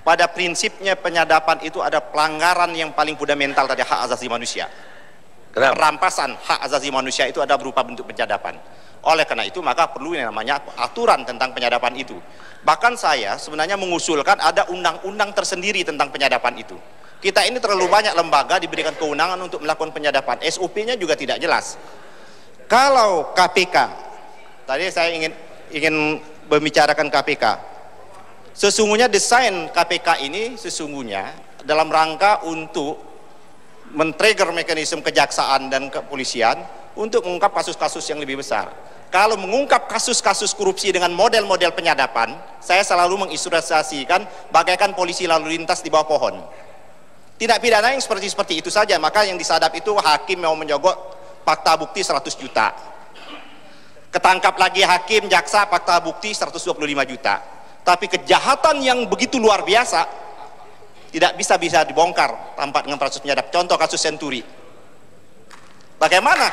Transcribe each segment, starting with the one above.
pada prinsipnya penyadapan itu ada pelanggaran yang paling fundamental dari hak asasi manusia. Kenapa? Perampasan hak asasi manusia itu ada berupa bentuk penyadapan. Oleh karena itu maka perlu yang namanya aturan tentang penyadapan itu. Bahkan saya sebenarnya mengusulkan ada undang-undang tersendiri tentang penyadapan itu. Kita ini terlalu banyak lembaga diberikan kewenangan untuk melakukan penyadapan. SOP-nya juga tidak jelas. Kalau KPK, tadi saya ingin membicarakan KPK. Sesungguhnya desain KPK ini sesungguhnya dalam rangka untuk men-trigger mekanisme kejaksaan dan kepolisian untuk mengungkap kasus-kasus yang lebih besar. Kalau mengungkap kasus-kasus korupsi dengan model-model penyadapan, saya selalu mengilustrasikan bagaikan polisi lalu lintas di bawah pohon. Tidak pidana yang seperti itu saja, maka yang disadap itu hakim mau menyogok fakta bukti 100 juta. Ketangkap lagi hakim, jaksa, fakta bukti 125 juta. Tapi kejahatan yang begitu luar biasa tidak bisa dibongkar tanpa dengan proses penyadap. Contoh kasus Senturi. Bagaimana?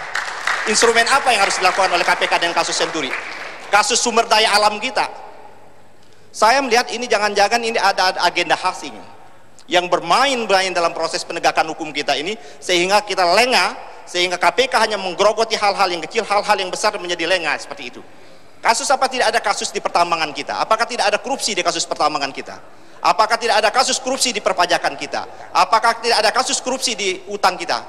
Instrumen apa yang harus dilakukan oleh KPK dengan kasus Senturi? Kasus sumber daya alam kita. Saya melihat ini jangan-jangan ini ada agenda asing yang bermain dalam proses penegakan hukum kita ini, sehingga kita lengah, sehingga KPK hanya menggerogoti hal-hal yang kecil, hal-hal yang besar menjadi lengah seperti itu. Kasus apa tidak ada kasus di pertambangan kita? Apakah tidak ada korupsi di kasus pertambangan kita? Apakah tidak ada kasus korupsi di perpajakan kita? Apakah tidak ada kasus korupsi di utang kita?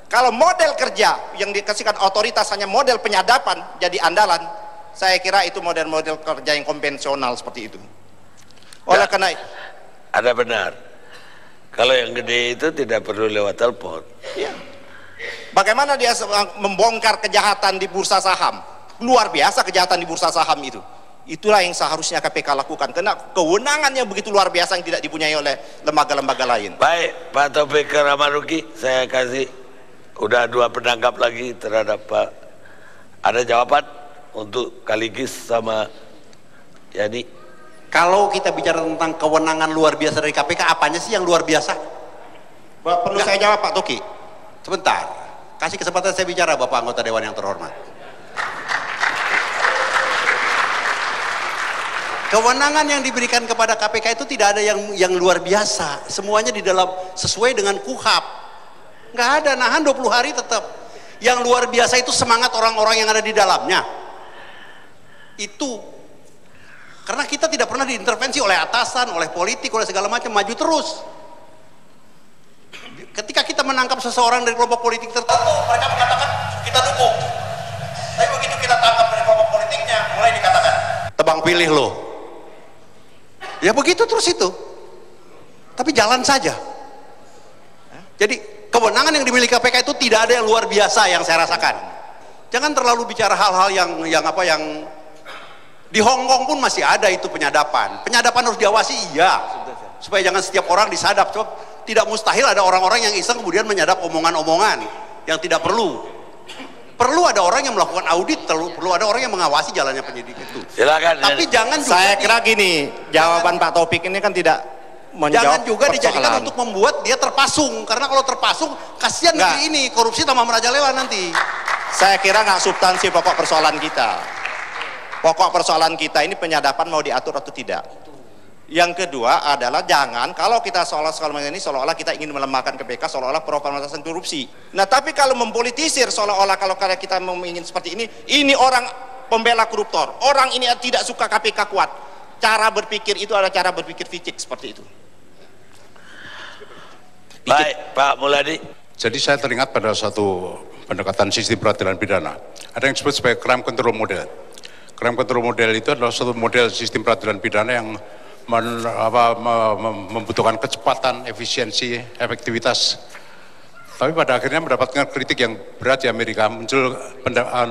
Kalau model kerja yang dikasihkan otoritas hanya model penyadapan jadi andalan, saya kira itu model-model kerja yang konvensional seperti itu. Oleh karena ada benar. Kalau yang gede itu tidak perlu lewat telepon. Ya. Bagaimana dia membongkar kejahatan di bursa saham? Luar biasa kejahatan di bursa saham itu. Itulah yang seharusnya KPK lakukan, karena kewenangannya begitu luar biasa yang tidak dipunyai oleh lembaga-lembaga lain. Baik, Pak Taufik Ramaruki, saya kasih udah 2 penangkap lagi terhadap Pak. Ada jawaban untuk Kaligis sama Yani? Kalau kita bicara tentang kewenangan luar biasa dari KPK, apanya sih yang luar biasa? Perlu saya jawab Pak Toki? Sebentar, kasih kesempatan saya bicara Bapak anggota Dewan yang terhormat. Kewenangan yang diberikan kepada KPK itu tidak ada yang luar biasa. Semuanya di dalam sesuai dengan KUHAP. Nggak ada, nahan 20 hari tetap. Yang luar biasa itu semangat orang-orang yang ada di dalamnya. Itu karena kita tidak pernah diintervensi oleh atasan, oleh politik, oleh segala macam, maju terus. Ketika kita menangkap seseorang dari kelompok politik tertentu, mereka mengatakan kita dukung. Tapi begitu kita tangkap dari kelompok politiknya, mulai dikatakan tebang pilih loh. Ya begitu terus itu. Tapi jalan saja. Jadi kewenangan yang dimiliki KPK itu tidak ada yang luar biasa yang saya rasakan. Jangan terlalu bicara hal-hal yang di Hong Kong pun masih ada itu penyadapan. Penyadapan harus diawasi, iya. Supaya jangan setiap orang disadap. Sebab tidak mustahil ada orang-orang yang iseng kemudian menyadap omongan-omongan yang tidak perlu. Perlu ada orang yang melakukan audit, perlu ada orang yang mengawasi jalannya penyidik itu. Silakan. Tapi jangan juga saya kira gini, jawaban Pak Taufik ini kan tidak menjawab. Jangan juga dijadikan untuk membuat dia terpasung, karena kalau terpasung kasihan negeri ini, korupsi tambah merajalela nanti. Saya kira nggak substansi pokok persoalan kita. Pokok persoalan kita ini penyadapan mau diatur atau tidak. Yang kedua adalah jangan kalau kita seolah-olah kita ingin melemahkan KPK, seolah-olah pro pemberantasan korupsi. Nah tapi kalau mempolitisir seolah-olah kalau kita ingin seperti ini orang pembela koruptor, orang ini tidak suka KPK kuat. Cara berpikir itu adalah cara berpikir ficik seperti itu. Baik, Pak Muladi. Jadi saya teringat pada suatu pendekatan sistem peradilan pidana. Ada yang disebut sebagai crime control model. Crime control model itu adalah suatu model sistem peradilan pidana yang membutuhkan kecepatan, efisiensi, efektivitas. Tapi pada akhirnya mendapatkan kritik yang berat di Amerika, muncul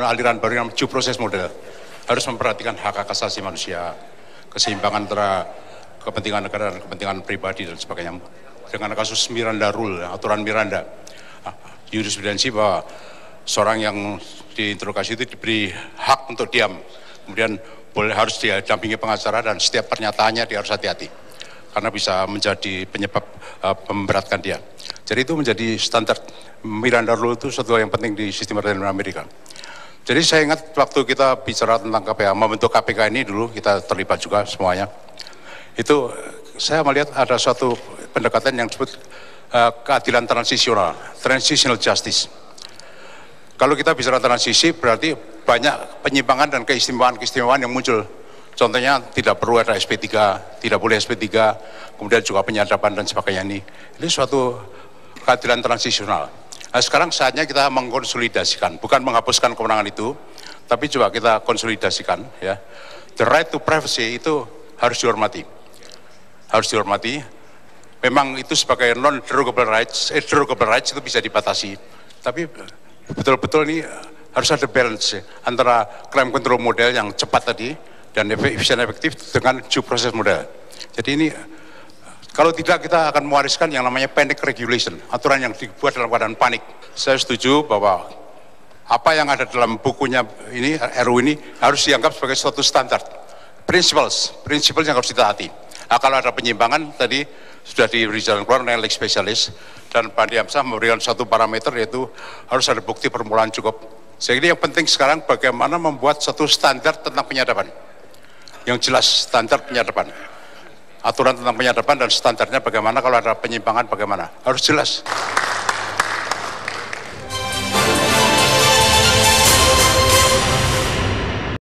aliran baru yang due process model. Harus memperhatikan hak asasi manusia, keseimbangan antara kepentingan negara dan kepentingan pribadi dan sebagainya. Dengan kasus Miranda Rule, aturan Miranda, jurisprudensi bahwa seorang yang diinterogasi itu diberi hak untuk diam, kemudian harus didampingi pengacara dan setiap pernyataannya dia harus hati-hati karena bisa menjadi penyebab memberatkan dia. Jadi itu menjadi standar Miranda Rule itu sesuatu yang penting di sistem peradilan Amerika. Jadi saya ingat waktu kita bicara tentang KPK, membentuk KPK ini dulu kita terlibat juga semuanya. Itu saya melihat ada suatu pendekatan yang disebut keadilan transisional, transitional justice. Kalau kita bicara transisi berarti banyak penyimpangan dan keistimewaan yang muncul. Contohnya tidak perlu ada SP3, tidak boleh SP3, kemudian juga penyadapan dan sebagainya ini. Ini suatu keadilan transisional. Nah, sekarang saatnya kita mengkonsolidasikan, bukan menghapuskan kewenangan itu, tapi juga kita konsolidasikan. Ya. The right to privacy itu harus dihormati. Harus dihormati. Memang itu sebagai non-derogable rights, derogable rights itu bisa dibatasi. Tapi betul-betul ini harus ada balance antara crime control model yang cepat tadi, dan efisien efektif dengan due process model. Jadi ini kalau tidak kita akan mewariskan yang namanya panic regulation, aturan yang dibuat dalam keadaan panik. Saya setuju bahwa apa yang ada dalam bukunya ini, RU ini harus dianggap sebagai suatu standar. Principles yang harus ditaati. Nah, kalau ada penyimpangan tadi sudah diberi jalan keluar oleh lex spesialis dan Pak Diamsah memberikan satu parameter yaitu harus ada bukti permulaan cukup. Jadi yang penting sekarang bagaimana membuat satu standar tentang penyadapan. Yang jelas standar penyadapan, aturan tentang penyadapan dan standarnya bagaimana, kalau ada penyimpangan bagaimana, harus jelas.